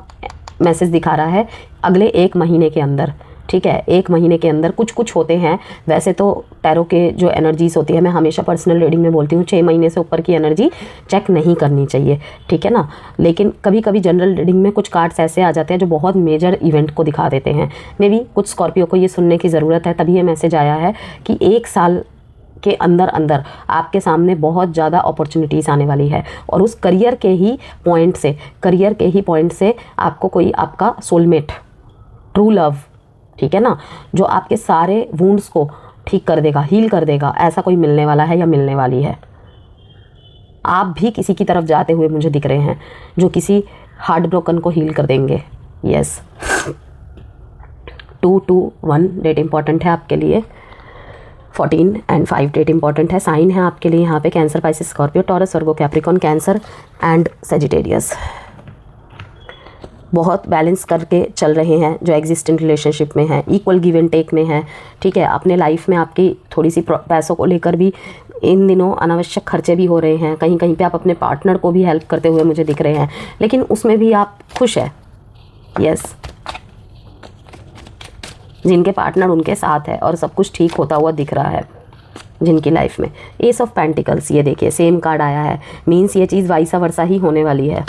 मैसेज दिखा रहा है, अगले 1 महीने के अंदर, ठीक है, 1 महीने के अंदर कुछ होते हैं। वैसे तो टैरो के जो एनर्जीज होती है, मैं हमेशा पर्सनल रीडिंग में बोलती हूँ 6 महीने से ऊपर की एनर्जी चेक नहीं करनी चाहिए, ठीक है ना। लेकिन कभी कभी जनरल रीडिंग में कुछ कार्ड्स ऐसे आ जाते हैं जो बहुत मेजर इवेंट को दिखा देते हैं। मे बी कुछ स्कॉर्पियो को ये सुनने की ज़रूरत है, तभी ये मैसेज आया है कि 1 साल के अंदर अंदर आपके सामने बहुत ज़्यादा अपॉर्चुनिटीज़ आने वाली है। और उस करियर के ही पॉइंट से आपको कोई आपका सोलमेट, ट्रू लव, ठीक है ना, जो आपके सारे वुंड्स को ठीक कर देगा, हील कर देगा, ऐसा कोई मिलने वाला है या मिलने वाली है। आप भी किसी की तरफ जाते हुए मुझे दिख रहे हैं जो किसी हार्ट ब्रोकन को हील कर देंगे, यस। 2-2-1 डेट इंपॉर्टेंट है आपके लिए, 14 and 5 डेट इंपॉर्टेंट है। साइन है आपके लिए यहाँ पे cancer, Pisces, Scorpio, taurus, Virgo, Capricorn, cancer and Sagittarius. बहुत बैलेंस करके चल रहे हैं जो एग्जिस्टेंट रिलेशनशिप में है, इक्वल गिव एंड टेक में है, ठीक है। अपने लाइफ में आपकी थोड़ी सी पैसों को लेकर भी इन दिनों अनावश्यक खर्चे भी हो रहे हैं। कहीं कहीं पे आप अपने पार्टनर को भी हेल्प करते हुए मुझे दिख रहे हैं, लेकिन उसमें भी आप खुश है, यस। जिनके पार्टनर उनके साथ है और सब कुछ ठीक होता हुआ दिख रहा है जिनकी लाइफ में। एस ऑफ पेंटिकल्स, ये देखिए सेम कार्ड आया है, मीन्स ये चीज़ वाइसा वर्सा ही होने वाली है।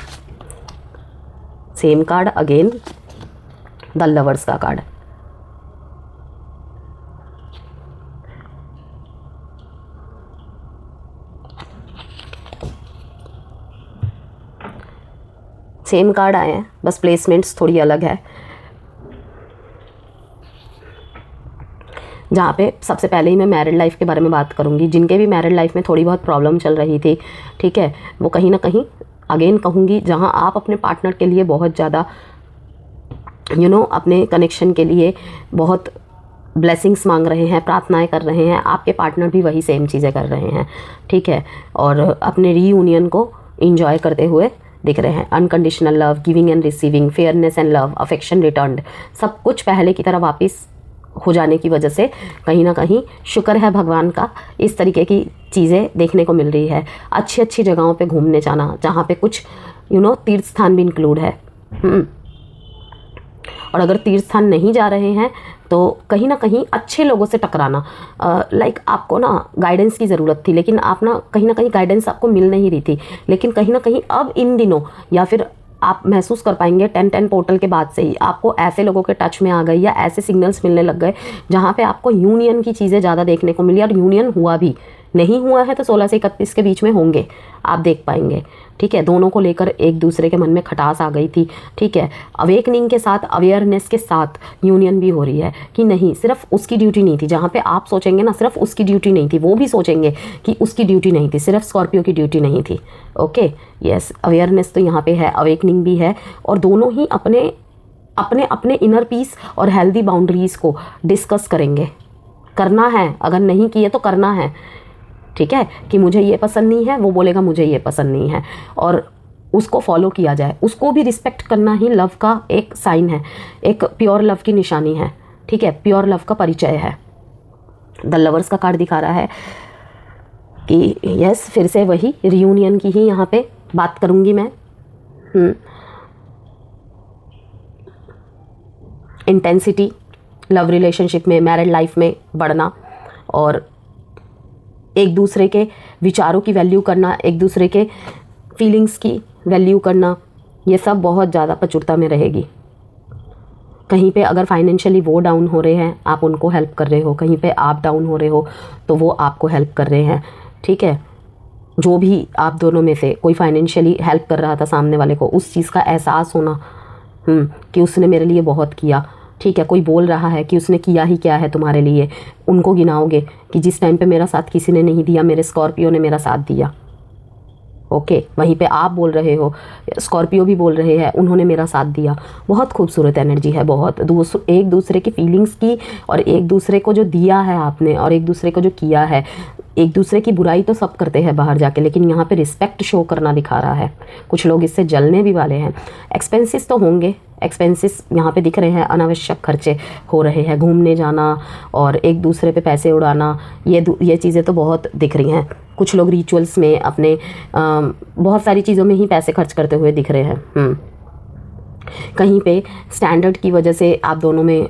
Same card again, the lovers का कार्ड। सेम कार्ड आए हैं, बस प्लेसमेंट्स थोड़ी अलग है। जहाँ पे सबसे पहले ही मैं मैरिड लाइफ के बारे में बात करूँगी। जिनके भी मैरिड लाइफ में थोड़ी बहुत प्रॉब्लम चल रही थी, ठीक है, वो कहीं ना कहीं अगेन कहूँगी, जहाँ आप अपने पार्टनर के लिए बहुत ज़्यादा अपने कनेक्शन के लिए बहुत ब्लेसिंग्स मांग रहे हैं, प्रार्थनाएं कर रहे हैं, आपके पार्टनर भी वही सेम चीज़ें कर रहे हैं, ठीक है। और अपने रीयूनियन को इंजॉय करते हुए दिख रहे हैं। Unconditional love, giving and receiving, fairness and love, affection returned, सब कुछ पहले की तरह वापस हो जाने की वजह से कहीं ना कहीं शुक्र है भगवान का, इस तरीके की चीज़ें देखने को मिल रही है। अच्छी अच्छी जगहों पे घूमने जाना, जहाँ पे कुछ तीर्थ स्थान भी इंक्लूड है। और अगर तीर्थ स्थान नहीं जा रहे हैं तो कहीं ना कहीं अच्छे लोगों से टकराना, लाइक आपको ना गाइडेंस की ज़रूरत थी, लेकिन आप ना कहीं गाइडेंस आपको मिल नहीं रही थी, लेकिन कहीं ना कहीं अब इन दिनों या फिर आप महसूस कर पाएंगे 10-10 पोर्टल के बाद से ही आपको ऐसे लोगों के टच में आ गए या ऐसे सिग्नल्स मिलने लग गए जहाँ पे आपको यूनियन की चीज़ें ज़्यादा देखने को मिली, और यूनियन हुआ भी, नहीं हुआ है तो 16 से 31 के बीच में होंगे, आप देख पाएंगे। ठीक है, दोनों को लेकर एक दूसरे के मन में खटास आ गई थी। ठीक है, अवेकनिंग के साथ, अवेयरनेस के साथ यूनियन भी हो रही है कि नहीं, सिर्फ उसकी ड्यूटी नहीं थी। जहाँ पे आप सोचेंगे ना सिर्फ उसकी ड्यूटी नहीं थी, वो भी सोचेंगे कि उसकी ड्यूटी नहीं थी, सिर्फ स्कॉर्पियो की ड्यूटी नहीं थी। ओके, यस, अवेयरनेस तो यहाँ पे है, अवेकनिंग भी है, और दोनों ही अपने अपने अपने इनर पीस और हेल्दी बाउंड्रीज़ को डिस्कस करेंगे। करना है, अगर नहीं किए तो करना है। ठीक है, कि मुझे ये पसंद नहीं है, वो बोलेगा मुझे ये पसंद नहीं है, और उसको फॉलो किया जाए। उसको भी रिस्पेक्ट करना ही लव का एक साइन है, एक प्योर लव की निशानी है। ठीक है, प्योर लव का परिचय है। द लवर्स का कार्ड दिखा रहा है कि यस, फिर से वही रियूनियन की ही यहाँ पे बात करूँगी मैं। इंटेंसिटी लव रिलेशनशिप में, मैरिड लाइफ में बढ़ना, और एक दूसरे के विचारों की वैल्यू करना, एक दूसरे के फीलिंग्स की वैल्यू करना, ये सब बहुत ज़्यादा प्रचुरता में रहेगी। कहीं पे अगर फाइनेंशियली वो डाउन हो रहे हैं, आप उनको हेल्प कर रहे हो, कहीं पे आप डाउन हो रहे हो तो वो आपको हेल्प कर रहे हैं। ठीक है, जो भी आप दोनों में से कोई फाइनेंशियली हेल्प कर रहा था सामने वाले को, उस चीज़ का एहसास होना कि उसने मेरे लिए बहुत किया। ठीक है, कोई बोल रहा है कि उसने किया ही क्या है तुम्हारे लिए, उनको गिनाओगे कि जिस टाइम पे मेरा साथ किसी ने नहीं दिया, मेरे स्कॉर्पियो ने मेरा साथ दिया। ओके, वहीं पे आप बोल रहे हो, स्कॉर्पियो भी बोल रहे हैं उन्होंने मेरा साथ दिया। बहुत खूबसूरत एनर्जी है, बहुत एक दूसरे की फीलिंग्स की, और एक दूसरे को जो दिया है आपने और एक दूसरे को जो किया है। एक दूसरे की बुराई तो सब करते हैं बाहर जाके, लेकिन यहाँ पे रिस्पेक्ट शो करना दिखा रहा है। कुछ लोग इससे जलने भी वाले हैं। एक्सपेंसेस तो होंगे, एक्सपेंसेस यहाँ पे दिख रहे हैं, अनावश्यक खर्चे हो रहे हैं, घूमने जाना और एक दूसरे पे पैसे उड़ाना, ये चीज़ें तो बहुत दिख रही हैं। कुछ लोग रिचुअल्स में अपने बहुत सारी चीज़ों में ही पैसे खर्च करते हुए दिख रहे हैं। कहीं पे स्टैंडर्ड की वजह से आप दोनों में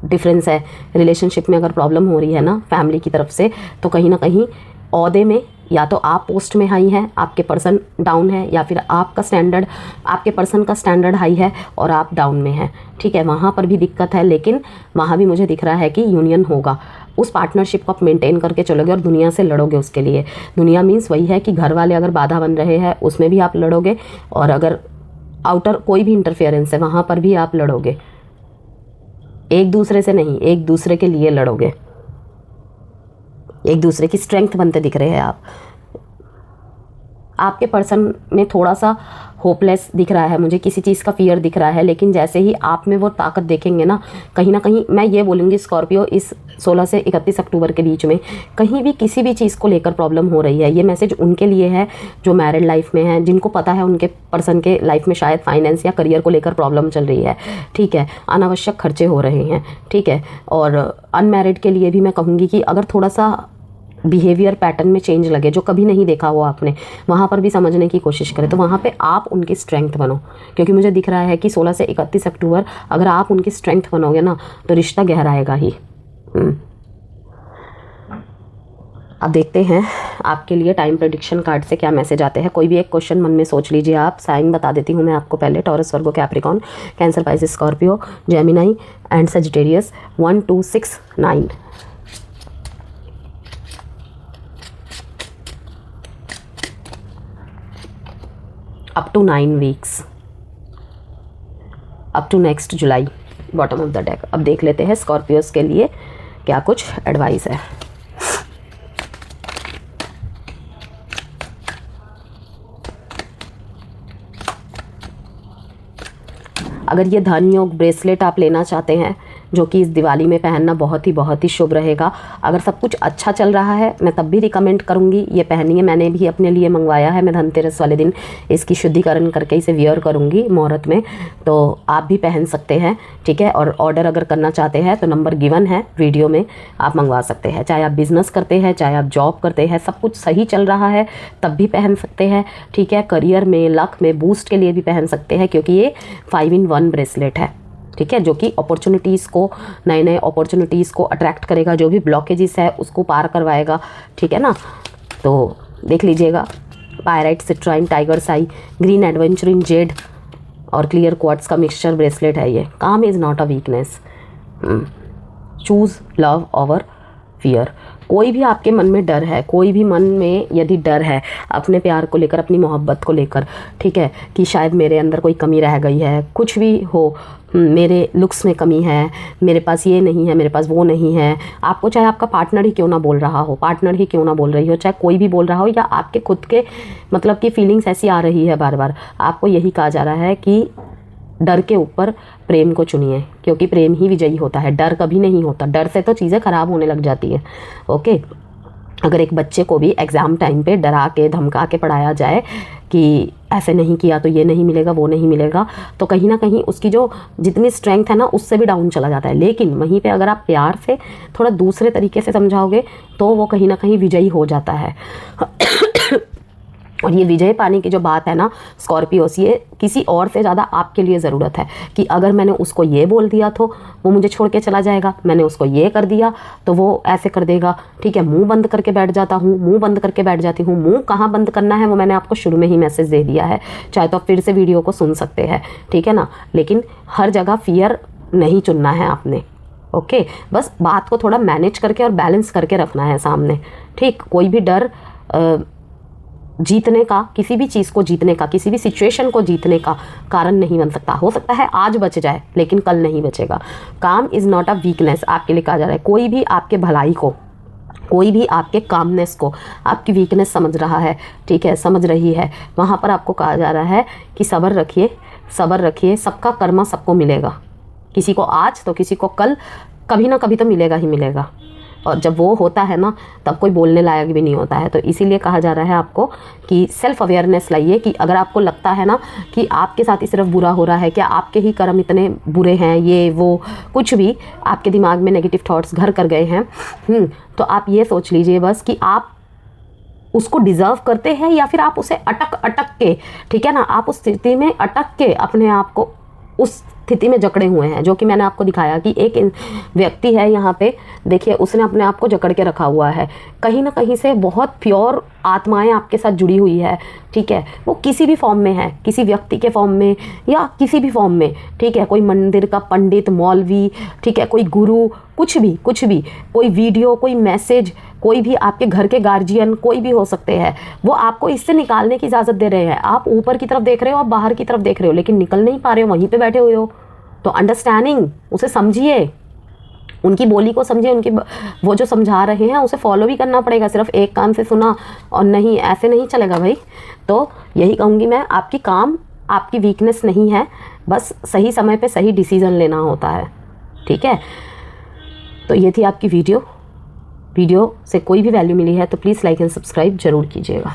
डिफरेंस है। रिलेशनशिप में अगर प्रॉब्लम हो रही है ना फैमिली की तरफ से, तो कहीं ना कहीं ओहदे में या तो आप पोस्ट में हाई हैं, आपके पर्सन डाउन है, या फिर आपके पर्सन का स्टैंडर्ड हाई है और आप डाउन में हैं। ठीक है, वहाँ पर भी दिक्कत है, लेकिन वहाँ भी मुझे दिख रहा है कि यूनियन होगा। उस पार्टनरशिप को आप मेंटेन करके चलोगे और दुनिया से लड़ोगे उसके लिए। दुनिया मीन्स वही है कि घर वाले अगर बाधा बन रहे हैं उसमें भी आप लड़ोगे, और अगर आउटर कोई भी इंटरफेरेंस है वहाँ पर भी आप लड़ोगे। एक दूसरे से नहीं, एक दूसरे के लिए लड़ोगे। एक दूसरे की स्ट्रेंथ बनते दिख रहे हैं आप। आपके पर्सन में थोड़ा सा होपलेस दिख रहा है मुझे, किसी चीज़ का फियर दिख रहा है, लेकिन जैसे ही आप में वो ताकत देखेंगे ना कहीं मैं ये बोलूँगी स्कॉर्पियो इस 16 से 31 अक्टूबर के बीच में कहीं भी किसी भी चीज़ को लेकर प्रॉब्लम हो रही है, ये मैसेज उनके लिए है जो मैरिड लाइफ में हैं, जिनको पता है उनके पर्सन के लाइफ में शायद फाइनेंस या करियर को लेकर प्रॉब्लम चल रही है। ठीक है, अनावश्यक खर्चे हो रहे हैं। ठीक है, और अनमैरिड के लिए भी मैं कहूँगी कि अगर थोड़ा सा बिहेवियर पैटर्न में चेंज लगे जो कभी नहीं देखा हो आपने, वहाँ पर भी समझने की कोशिश करें, तो वहाँ पे आप उनकी स्ट्रेंथ बनो। क्योंकि मुझे दिख रहा है कि 16 से 31 अक्टूबर अगर आप उनकी स्ट्रेंथ बनोगे ना तो रिश्ता गहराएगा ही। अब देखते हैं आपके लिए टाइम प्रेडिक्शन कार्ड से क्या मैसेज आते हैं। कोई भी एक क्वेश्चन मन में सोच लीजिए आप। साइन बता देती हूँ मैं आपको पहले। Taurus, Virgo, Capricorn, Cancer, Pisces, Scorpio, Gemini and Sagittarius. 1 2 6 9। Up to 9 weeks, up to next July, bottom of the deck. अब देख लेते हैं स्कॉर्पियोस के लिए क्या कुछ एडवाइस है। अगर ये धन योग ब्रेसलेट आप लेना चाहते हैं जो कि इस दिवाली में पहनना बहुत ही शुभ रहेगा। अगर सब कुछ अच्छा चल रहा है मैं तब भी रिकमेंड करूँगी ये पहनिए। मैंने भी अपने लिए मंगवाया है, मैं धनतेरस वाले दिन इसकी शुद्धिकरण करके इसे वियर करूँगी मुहूर्त में, तो आप भी पहन सकते हैं। ठीक है, और ऑर्डर अगर करना चाहते हैं तो नंबर गिवन है वीडियो में, आप मंगवा सकते हैं। चाहे आप बिज़नेस करते हैं, चाहे आप जॉब करते हैं, सब कुछ सही चल रहा है तब भी पहन सकते हैं। ठीक है, करियर में, लक में बूस्ट के लिए भी पहन सकते हैं, क्योंकि ये 5 in 1 ब्रेसलेट है। ठीक है, जो कि अपॉर्चुनिटीज़ को, नए नए अपॉर्चुनिटीज़ को अट्रैक्ट करेगा, जो भी ब्लॉकेजेस है उसको पार करवाएगा। ठीक है ना, तो देख लीजिएगा पायराइट सिट्राइन टाइगर्स आई, ग्रीन एडवेंचरिन जेड और क्लियर क्वार्ट्ज का मिक्सचर ब्रेसलेट है ये। काम is not a weakness, choose love over fear. कोई भी आपके मन में डर है, कोई भी मन में यदि डर है अपने प्यार को लेकर, अपनी मोहब्बत को लेकर, ठीक है, कि शायद मेरे अंदर कोई कमी रह गई है, कुछ भी हो, मेरे लुक्स में कमी है, मेरे पास ये नहीं है, मेरे पास वो नहीं है, आपको चाहे आपका पार्टनर ही क्यों ना बोल रहा हो, पार्टनर ही क्यों ना बोल रही हो, चाहे कोई भी बोल रहा हो, या आपके खुद के मतलब कि फीलिंग्स ऐसी आ रही है बार बार, आपको यही कहा जा रहा है कि डर के ऊपर प्रेम को चुनिए, क्योंकि प्रेम ही विजयी होता है, डर कभी नहीं होता। डर से तो चीज़ें ख़राब होने लग जाती है। ओके, अगर एक बच्चे को भी एग्ज़ाम टाइम पे डरा के धमका के पढ़ाया जाए कि ऐसे नहीं किया तो ये नहीं मिलेगा, वो नहीं मिलेगा, तो कहीं ना कहीं उसकी जो जितनी स्ट्रेंथ है ना उससे भी डाउन चला जाता है। लेकिन वहीं पे अगर आप प्यार से थोड़ा दूसरे तरीके से समझाओगे तो वो कहीं ना कहीं विजयी हो जाता है। और ये विजय पाने की जो बात है ना स्कॉर्पियोस, ये किसी और से ज़्यादा आपके लिए ज़रूरत है कि अगर मैंने उसको ये बोल दिया तो वो मुझे छोड़ के चला जाएगा, मैंने उसको ये कर दिया तो वो ऐसे कर देगा, ठीक है। मुंह बंद करके बैठ जाता हूँ, मुंह बंद करके बैठ जाती हूँ। मुंह कहाँ बंद करना है वो मैंने आपको शुरू में ही मैसेज दे दिया है, चाहे तो फिर से वीडियो को सुन सकते हैं, ठीक है ना। लेकिन हर जगह फियर नहीं चुनना है आपने, ओके। बस बात को थोड़ा मैनेज करके और बैलेंस करके रखना है सामने, ठीक। कोई भी डर जीतने का, किसी भी चीज़ को जीतने का, किसी भी सिचुएशन को जीतने का कारण नहीं बन सकता। हो सकता है आज बच जाए लेकिन कल नहीं बचेगा। काम इज़ नॉट अ वीकनेस आपके लिए कहा जा रहा है। कोई भी आपके भलाई को, कोई भी आपके कामनेस को आपकी वीकनेस समझ रहा है, ठीक है, समझ रही है, वहाँ पर आपको कहा जा रहा है कि सब्र रखिए, सब्र रखिए। सबका कर्मा सबको मिलेगा, किसी को आज तो किसी को कल, कभी ना कभी तो मिलेगा ही मिलेगा। और जब वो होता है ना तब कोई बोलने लायक भी नहीं होता है। तो इसीलिए कहा जा रहा है आपको कि सेल्फ अवेयरनेस लाइए कि अगर आपको लगता है ना कि आपके साथ ही सिर्फ बुरा हो रहा है, क्या आपके ही कर्म इतने बुरे हैं, ये वो कुछ भी आपके दिमाग में नेगेटिव थॉट्स घर कर गए हैं, तो आप ये सोच लीजिए बस कि आप उसको डिज़र्व करते हैं या फिर आप उसे अटक के, ठीक है ना, आप उस स्थिति में अटक के अपने आप को उस स्थिति में जकड़े हुए हैं। जो कि मैंने आपको दिखाया कि एक व्यक्ति है यहाँ पे, देखिए उसने अपने आप को जकड़ के रखा हुआ है। कहीं ना कहीं से बहुत प्योर आत्माएं आपके साथ जुड़ी हुई है, ठीक है। वो किसी भी फॉर्म में है, किसी व्यक्ति के फॉर्म में या किसी भी फॉर्म में, ठीक है। कोई मंदिर का पंडित, मौलवी, ठीक है, कोई गुरु, कुछ भी कोई वीडियो, कोई मैसेज, कोई भी आपके घर के गार्जियन, कोई भी हो सकते हैं। वो आपको इससे निकालने की इजाज़त दे रहे हैं। आप ऊपर की तरफ देख रहे हो, आप बाहर की तरफ देख रहे हो, लेकिन निकल नहीं पा रहे हो, वहीं पे बैठे हुए हो। तो अंडरस्टैंडिंग, उसे समझिए, उनकी बोली को समझिए, उनकी वो जो समझा रहे हैं उसे फॉलो भी करना पड़ेगा। सिर्फ एक कान से सुना और नहीं, ऐसे नहीं चलेगा भाई। तो यही कहूँगी मैं, आपकी काम आपकी वीकनेस नहीं है, बस सही समय पे सही डिसीज़न लेना होता है, ठीक है। तो ये थी आपकी वीडियो से कोई भी वैल्यू मिली है तो प्लीज़ लाइक एंड सब्सक्राइब ज़रूर कीजिएगा।